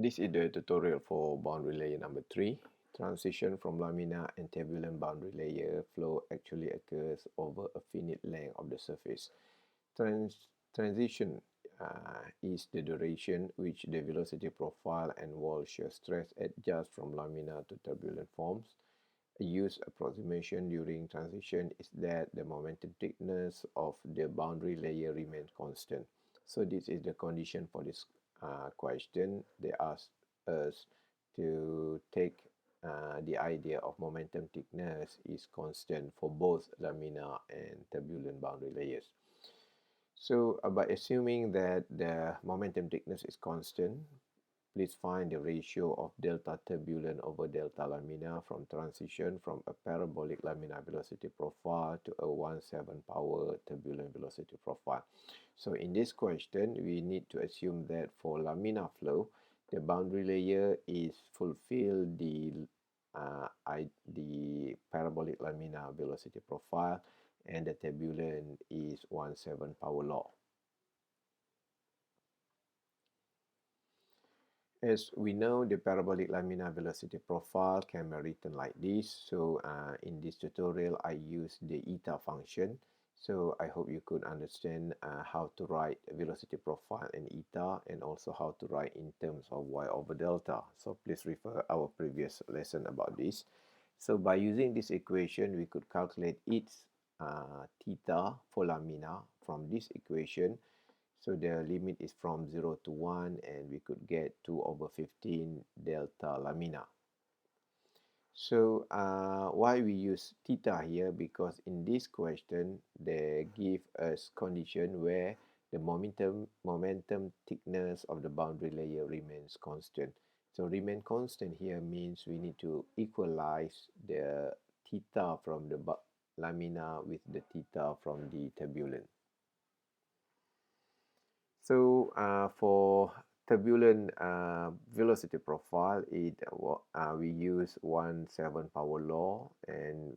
This is the tutorial for boundary layer number 3. Transition from laminar and turbulent boundary layer flow actually occurs over a finite length of the surface. Transition is the duration which the velocity profile and wall shear stress adjust from laminar to turbulent forms. A used approximation during transition is that the momentum thickness of the boundary layer remains constant. So this is the condition for this question. They ask us to take the idea of momentum thickness is constant for both laminar and turbulent boundary layers. So by assuming that the momentum thickness is constant, please find the ratio of delta turbulent over delta laminar from transition from a parabolic laminar velocity profile to a 1/7 power turbulent velocity profile. So in this question, we need to assume that for laminar flow, the boundary layer is fulfill the parabolic laminar velocity profile, and the turbulent is 1/7 power law. As we know, the parabolic laminar velocity profile can be written like this. So in this tutorial, I use the eta function. So I hope you could understand how to write velocity profile in eta, and also how to write in terms of y over delta. So please refer our previous lesson about this. So by using this equation, we could calculate its theta for laminar from this equation. So the limit is from 0 to 1, and we could get 2 over 15 delta laminar. So why we use theta here? Because in this question, they give us condition where the momentum thickness of the boundary layer remains constant. So remain constant here means we need to equalize the theta from the laminar with the theta from the turbulent. So for turbulent velocity profile, we use 1/7 power law, and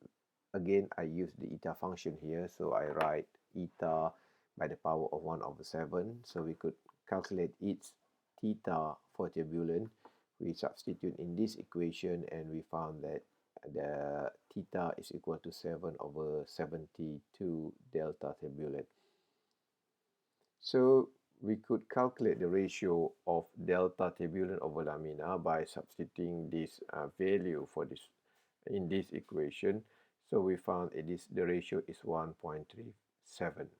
again I use the eta function here, so I write eta by the power of 1 over 7. So we could calculate its theta for turbulent. We substitute in this equation, and we found that the theta is equal to 7 over 72 delta turbulent. So we could calculate the ratio of delta turbulent over laminar by substituting this value for this in this equation. So we found the ratio is 1.37.